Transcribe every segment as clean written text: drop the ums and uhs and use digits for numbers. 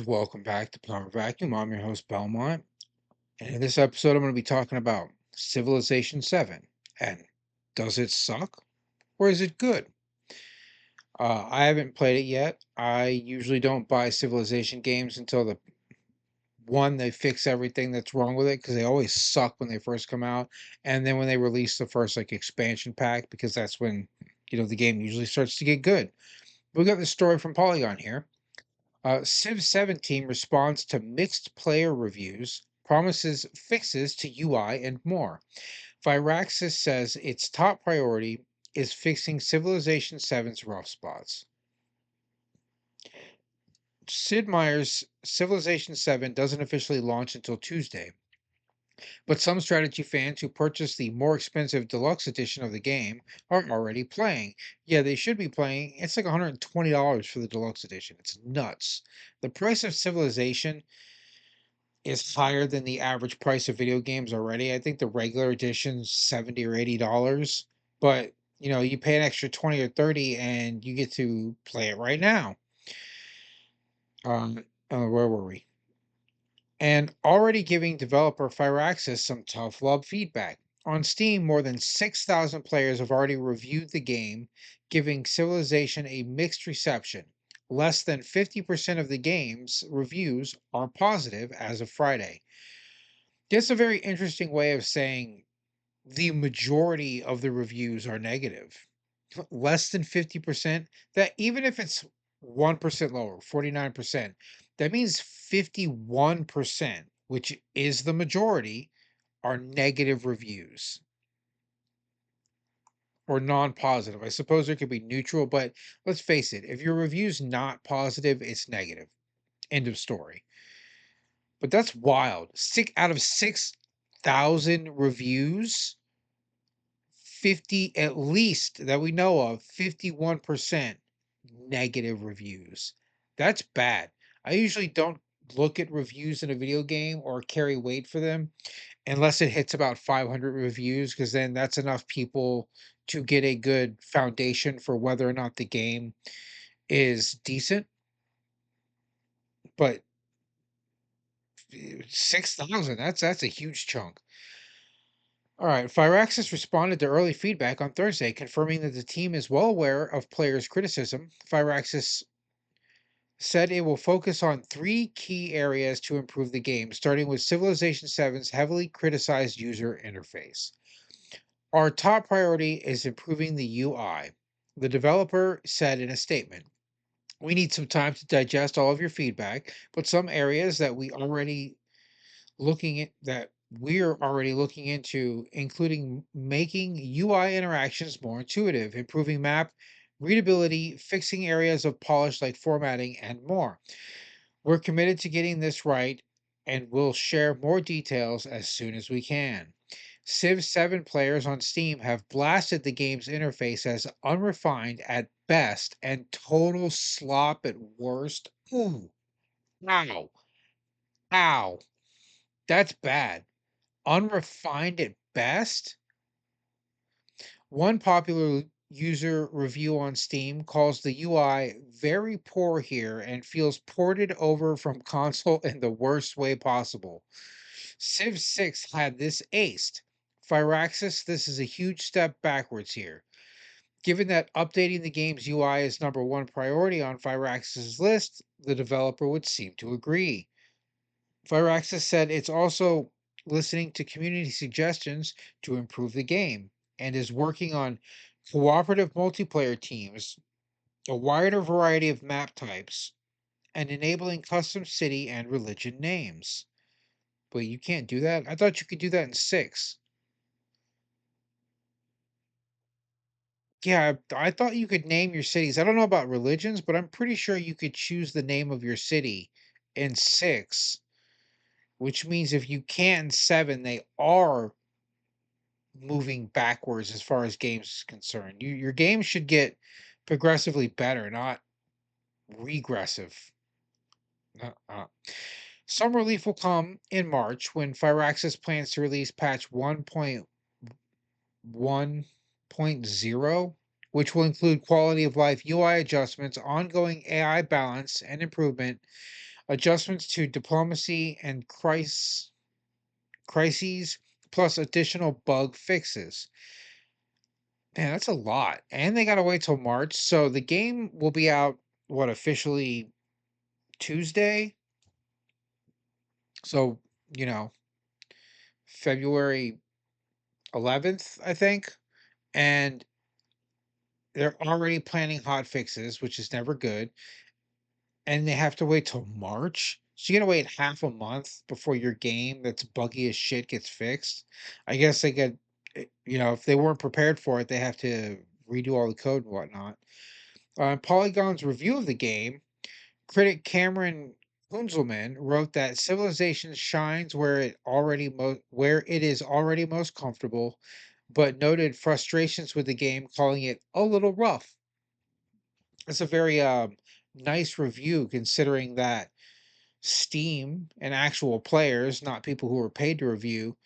gamers, welcome back to Power Vacuum. I'm your host Belmont, and in this episode, I'm going to be talking about Civilization 7 and does it suck or is it good? I haven't played it yet. I usually don't buy Civilization games until they fix everything that's wrong with it because they always suck when they first come out, and then when they release the first expansion pack, because that's when the game usually starts to get good. We got the story from Polygon here. Civ 7 team responds to mixed player reviews, promises fixes to UI, and more. Firaxis says its top priority is fixing Civilization 7's rough spots. Sid Meier's Civilization 7 doesn't officially launch until Tuesday, but some strategy fans who purchased the more expensive deluxe edition of the game are already playing. Yeah, they should be playing. It's like $120 for the deluxe edition. It's nuts. The price of Civilization is higher than the average price of video games already. I think the regular edition's $70 or $80, but you pay an extra 20 or 30 and you get to play it right now. Where were we? And already giving developer Firaxis some tough love feedback. On Steam, more than 6,000 players have already reviewed the game, giving Civilization a mixed reception. Less than 50% of the game's reviews are positive as of Friday. That's a very interesting way of saying the majority of the reviews are negative. Less than 50%, that even if it's 1% lower, 49%, that means 51%, which is the majority, are negative reviews or non-positive. I suppose there could be neutral, but let's face it, if your review's not positive, it's negative. End of story. But that's wild. Six out of 6,000 reviews, 50 at least that we know of, 51% negative reviews. That's bad. I usually don't look at reviews in a video game or carry weight for them unless it hits about 500 reviews, because then that's enough people to get a good foundation for whether or not the game is decent. But 6,000, that's a huge chunk. All right, Firaxis responded to early feedback on Thursday, confirming that the team is well aware of players' criticism. Firaxis said it will focus on three key areas to improve the game, starting with Civilization 7's heavily criticized user interface. Our top priority is improving the UI, the developer said in a statement. We need some time to digest all of your feedback, but some areas that we're already looking into, including making UI interactions more intuitive, improving map readability, fixing areas of polish like formatting, and more. We're committed to getting this right, and we'll share more details as soon as we can. Civ 7 players on Steam have blasted the game's interface as unrefined at best and total slop at worst. Ooh, ow, ow. That's bad. Unrefined at best? One popular user review on Steam calls the UI very poor here and feels ported over from console in the worst way possible. Civ 6 had this aced. Firaxis, this is a huge step backwards here. Given that updating the game's UI is number one priority on Firaxis' list, the developer would seem to agree. Firaxis said it's also listening to community suggestions to improve the game and is working on cooperative multiplayer teams, a wider variety of map types, and enabling custom city and religion names. But you can't do that? I thought you could do that in 6. Yeah, I thought you could name your cities. I don't know about religions, but I'm pretty sure you could choose the name of your city in 6, which means if you can't in 7, they are moving backwards as far as games is concerned. Your game should get progressively better, not regressive. Uh-uh. Some relief will come in March when Firaxis plans to release patch 1.1.0, which will include quality of life UI adjustments, ongoing AI balance, and improvement adjustments to diplomacy and crises, plus additional bug fixes. Man, that's a lot. And they gotta wait till March. So the game will be out, what, officially Tuesday? So, you know, February 11th, I think. And they're already planning hot fixes, which is never good. And they have to wait till March. So you're gonna wait half a month before your game that's buggy as shit gets fixed. I guess they get, if they weren't prepared for it, they have to redo all the code and whatnot. Polygon's review of the game, critic Cameron Kunzelman wrote that Civilization shines where it is already most comfortable, but noted frustrations with the game, calling it a little rough. It's a very nice review considering that Steam and actual players, not people who are paid to review,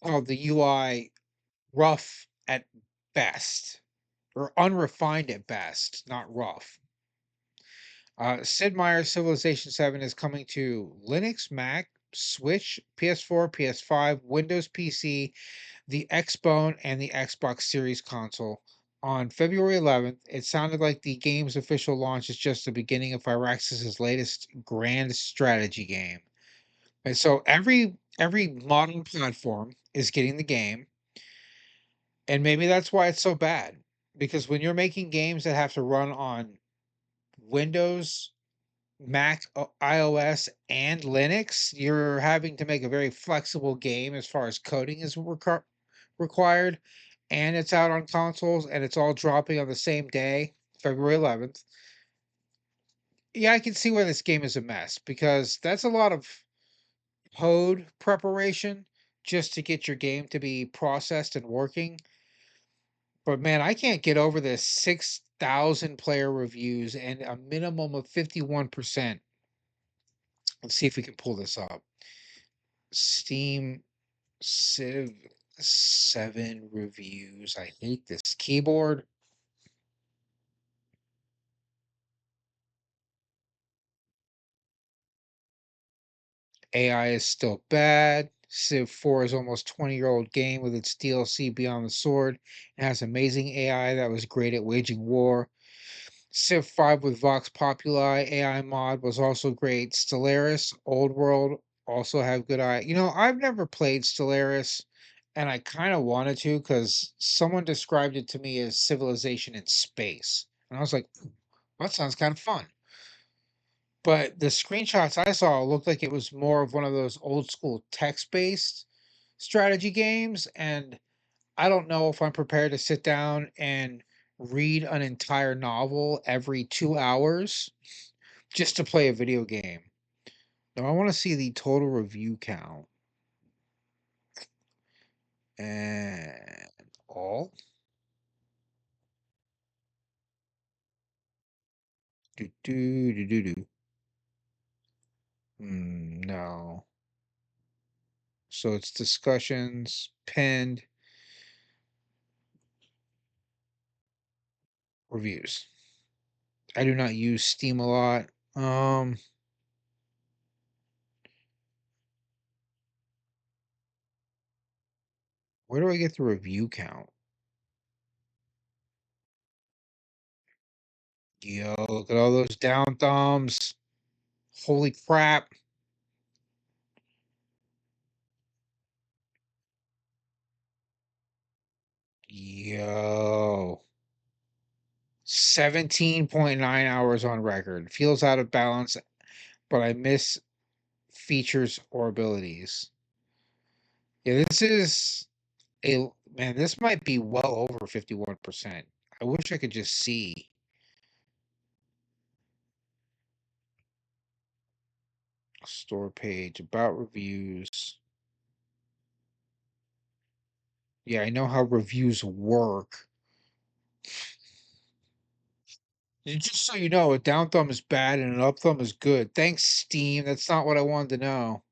called the UI rough at best or unrefined at best, not rough. Sid Meier's Civilization 7 is coming to Linux, Mac, Switch, PS4, PS5, Windows PC, the Xbone, and the Xbox Series console. On February 11th, it sounded like the game's official launch is just the beginning of Firaxis' latest grand strategy game. And so every modern platform is getting the game, and maybe that's why it's so bad. Because when you're making games that have to run on Windows, Mac, iOS, and Linux, you're having to make a very flexible game as far as coding is required, and it's out on consoles, and it's all dropping on the same day, February 11th. Yeah, I can see why this game is a mess because that's a lot of code preparation just to get your game to be processed and working. But man, I can't get over this 6,000 player reviews and a minimum of 51%. Let's see if we can pull this up. Steam Civ 7 reviews. I hate this keyboard. AI is still bad. Civ 4 is almost 20-year-old game with its DLC Beyond the Sword. It has amazing AI that was great at waging war. Civ 5 with Vox Populi AI mod was also great. Stellaris, Old World also have good AI. I've never played Stellaris, and I kind of wanted to because someone described it to me as civilization in space. And I was like, that sounds kind of fun. But the screenshots I saw looked like it was more of one of those old school text-based strategy games, and I don't know if I'm prepared to sit down and read an entire novel every 2 hours just to play a video game. Now I want to see the total review count. And all. Do do do do do. No. So it's discussions, pinned, reviews. I do not use Steam a lot. Um, where do I get the review count? Yo, look at all those down thumbs. Holy crap. Yo. 17.9 hours on record. Feels out of balance, but I miss features or abilities. Yeah, this is a man, this might be well over 51%. I wish I could just see store page about reviews. Yeah, I know how reviews work. Just so you know, a down thumb is bad and an up thumb is good. Thanks, Steam. That's not what I wanted to know.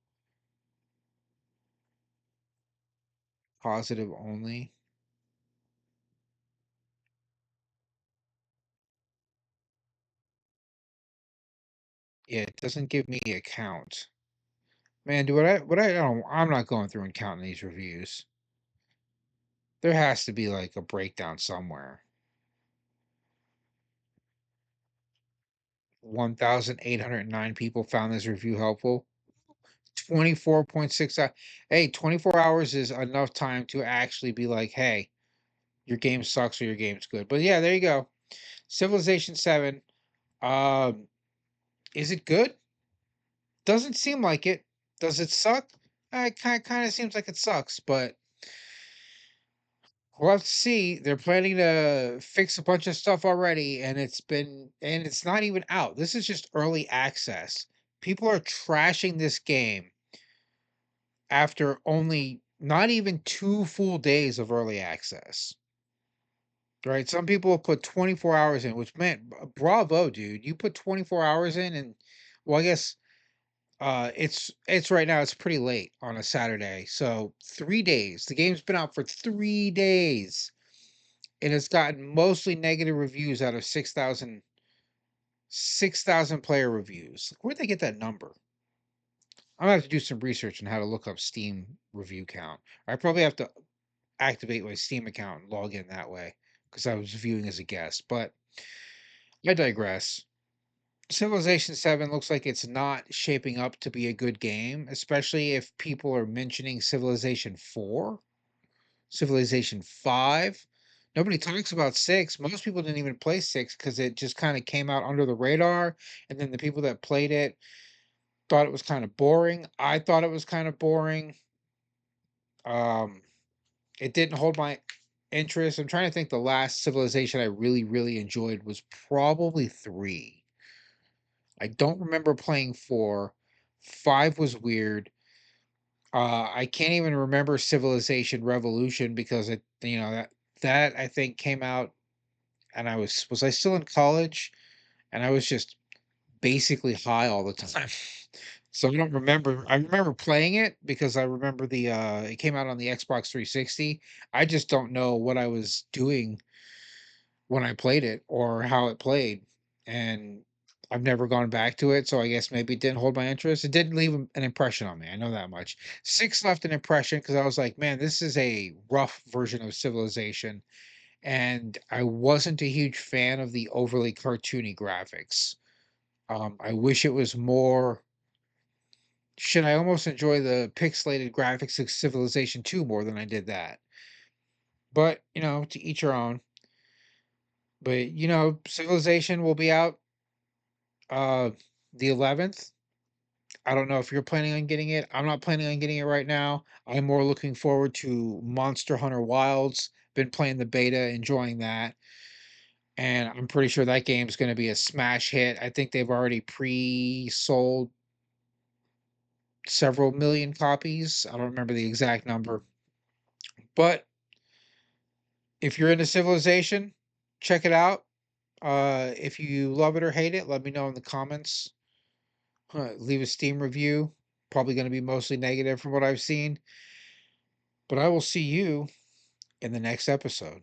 Positive only. Yeah, it doesn't give me a count. Man, do what I don't I'm not going through and counting these reviews. There has to be like a breakdown somewhere. 1,809 people found this review helpful. 24.6 hey, 24 hours is enough time to actually be like, "Hey, your game sucks or your game's good." But yeah, there you go. Civilization 7. Um, is it good? Doesn't seem like it. Does it suck? It kind of seems like it sucks, but we'll have to see. They're planning to fix a bunch of stuff already, and it's not even out. This is just early access. People are trashing this game after only not even 2 full days of early access. Right? Some people put 24 hours in, which man, bravo, dude. You put 24 hours in and well, I guess it's right now, it's pretty late on a Saturday. So 3 days. The game's been out for 3 days and it's gotten mostly negative reviews out of 6,000 player reviews. Where'd they get that number? I'm gonna have to do some research on how to look up Steam review count. I probably have to activate my Steam account and log in that way because I was viewing as a guest. But I digress. Civilization 7 looks like it's not shaping up to be a good game, especially if people are mentioning Civilization 4, Civilization 5. Nobody talks about 6. Most people didn't even play 6 because it just kind of came out under the radar. And then the people that played it thought it was kind of boring. I thought it was kind of boring. Um, it didn't hold my interest. I'm trying to think the last Civilization I really, really enjoyed was probably 3. I don't remember playing 4. 5 was weird. I can't even remember Civilization Revolution because that I think came out and I was I still in college and I was just basically high all the time. So I don't remember. I remember playing it because I remember it came out on the Xbox 360. I just don't know what I was doing when I played it or how it played. And I've never gone back to it, so I guess maybe it didn't hold my interest. It didn't leave an impression on me. I know that much. 6 left an impression because I was like, man, this is a rough version of Civilization. And I wasn't a huge fan of the overly cartoony graphics. I wish it was more. Should I almost enjoy the pixelated graphics of Civilization 2 more than I did that? But, to each your own. But, Civilization will be out uh the 11th. I don't know if you're planning on getting it. I'm not planning on getting it right now. I'm more looking forward to Monster Hunter Wilds. Been playing the beta, enjoying that. And I'm pretty sure that game's going to be a smash hit. I think they've already pre-sold several million copies. I don't remember the exact number. But if you're into Civilization, check it out. If you love it or hate it, let me know in the comments. Leave a Steam review. Probably going to be mostly negative from what I've seen. But I will see you in the next episode.